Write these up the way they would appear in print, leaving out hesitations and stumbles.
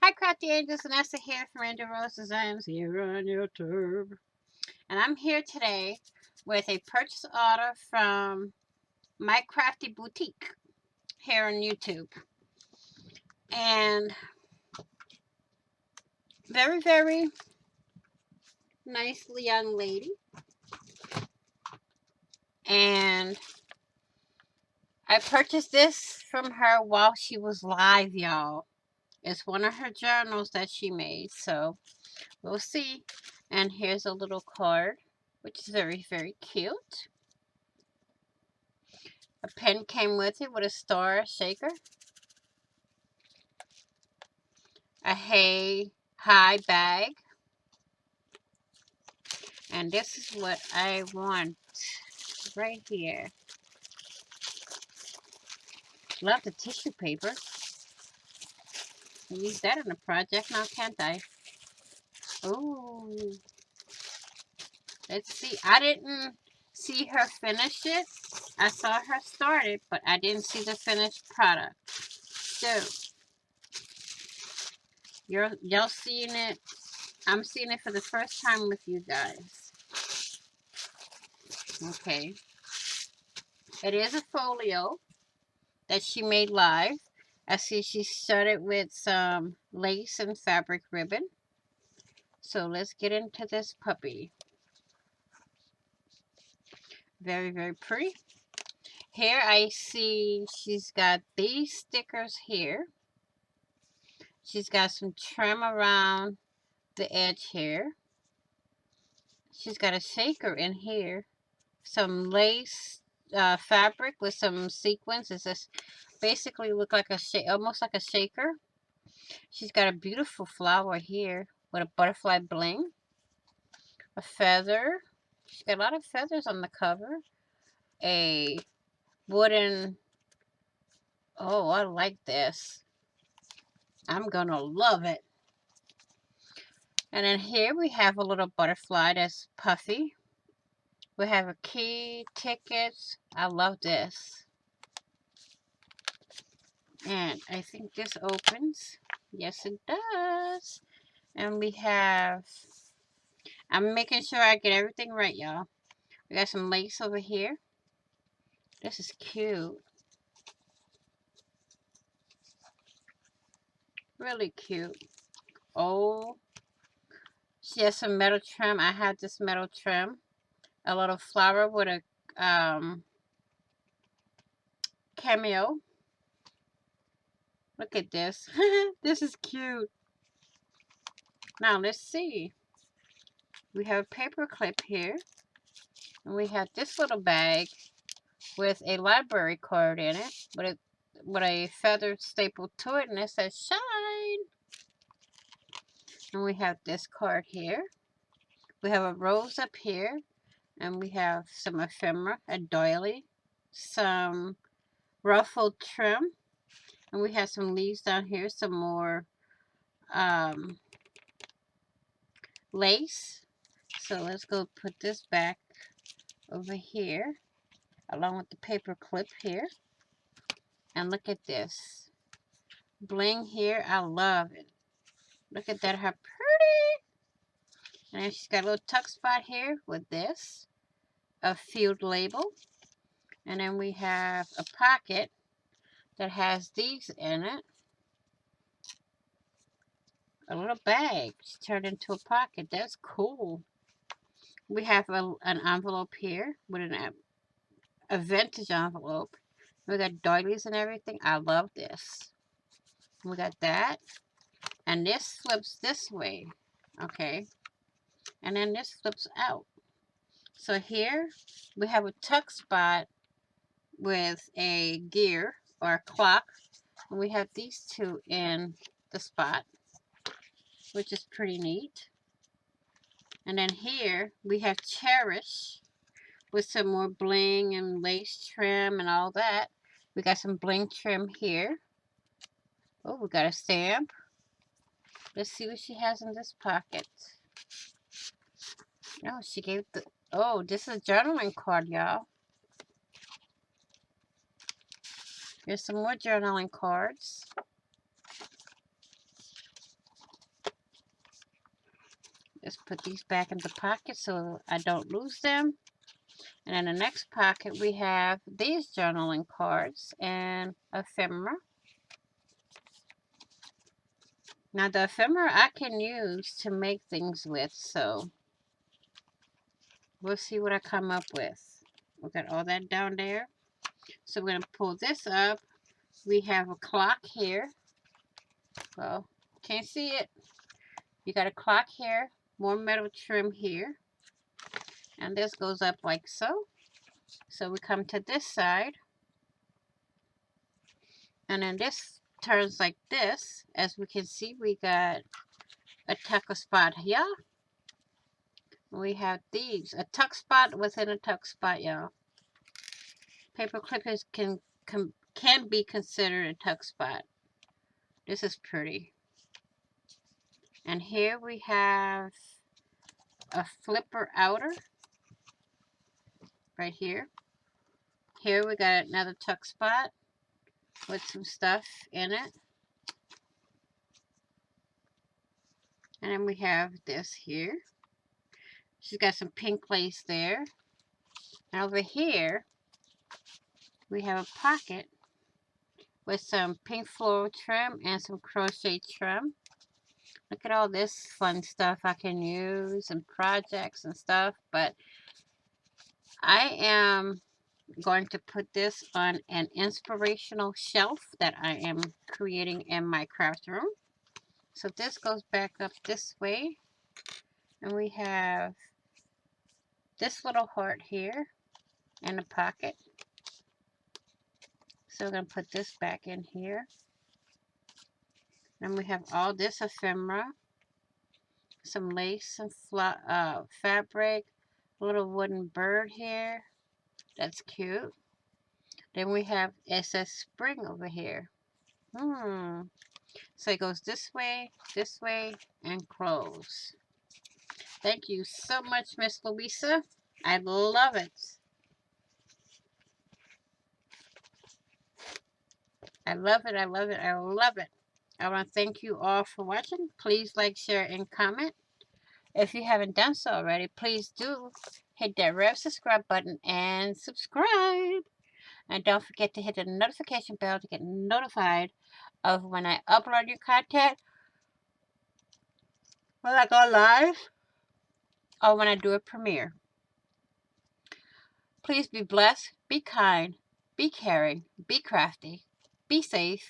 Hi, Crafty Angels, and Esther here from Angel Rose Designs here on YouTube. And I'm here today with a purchase order from My Crafty Boutique here on YouTube. And very, very nicely young lady. And I purchased this from her while she was live, y'all. It's one of her journals that she made, so we'll see. And here's a little card, which is very, very cute. A pen came with it with a star shaker. A high bag. And this is what I want right here. Love the tissue paper. I use that in a project now, can't I? Oh, let's see. I didn't see her finish it. I saw her start it, but I didn't see the finished product. So, y'all seeing it. I'm seeing it for the first time with you guys. Okay. It is a folio that she made live. I see she started with some lace and fabric ribbon. So let's get into this puppy. Very, very pretty. Here I see she's got these stickers here. She's got some trim around the edge here. She's got a shaker in here. Some lace fabric with some sequins. It's just basically look like almost like a shaker. She's got a beautiful flower here with a butterfly bling. A feather. She's got a lot of feathers on the cover. A wooden... Oh, I like this. I'm gonna love it. And then here we have a little butterfly that's puffy. We have a key, tickets. I love this. And I think this opens. Yes, it does. And we have... I'm making sure I get everything right, y'all. We got some lace over here. This is cute. Really cute. Oh, she has some metal trim. I had this metal trim. A little flower with a cameo. Look at this. This is cute. Now let's see. We have a paper clip here. And we have this little bag with a library card in it. With a feather stapled to it. And it says shine. And we have this card here. We have a rose up here. And we have some ephemera, a doily, some ruffled trim, and we have some leaves down here, some more lace. So let's go put this back over here, along with the paper clip here. And look at this. Bling here, I love it. Look at that, how pretty. And then she's got a little tuck spot here with this, a field label. And then we have a pocket that has these in it. A little bag turned into a pocket. That's cool. We have an envelope here with a vintage envelope. We got doilies and everything. I love this. We got that. And this flips this way. Okay. And then this flips out. So here we have a tuck spot with a gear or a clock. And we have these two in the spot, which is pretty neat. And then here we have Cherish with some more bling and lace trim and all that. We got some bling trim here. Oh, we got a stamp. Let's see what she has in this pocket. Oh, she gave the... Oh, this is a journaling card, y'all. Here's some more journaling cards. Just put these back in the pocket so I don't lose them. And in the next pocket, we have these journaling cards and ephemera. Now, the ephemera I can use to make things with, so we'll see what I come up with. We got all that down there. So we're going to pull this up. We have a clock here. Well, can't see it. You got a clock here, more metal trim here. And this goes up like so. So we come to this side. And then this turns like this. As we can see, we got a tuck spot here. We have these, a tuck spot within a tuck spot, y'all. Paper clippers can be considered a tuck spot. This is pretty. And here we have a flipper outer right here. Here we got another tuck spot with some stuff in it. And then we have this here. She's got some pink lace there. And over here, we have a pocket with some pink floral trim and some crochet trim. Look at all this fun stuff I can use and projects and stuff. But I am going to put this on an inspirational shelf that I am creating in my craft room. So this goes back up this way. And we have this little heart here in the pocket. So we're going to put this back in here. Then we have all this ephemera, some lace, some fabric, a little wooden bird here. That's cute. Then we have SS Spring over here. So it goes this way, and close. Thank you so much, Miss Louisa. I love it. I love it, I love it, I love it. I want to thank you all for watching. Please like, share, and comment. If you haven't done so already, please do hit that red subscribe button and subscribe. And don't forget to hit the notification bell to get notified of when I upload new content, when I go live, or when I do a premiere. Please be blessed, be kind, be caring, be crafty, be safe,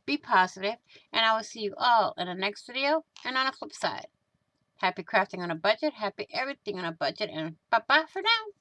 be positive, and I will see you all in the next video and on the flip side. Happy crafting on a budget, happy everything on a budget, and bye-bye for now.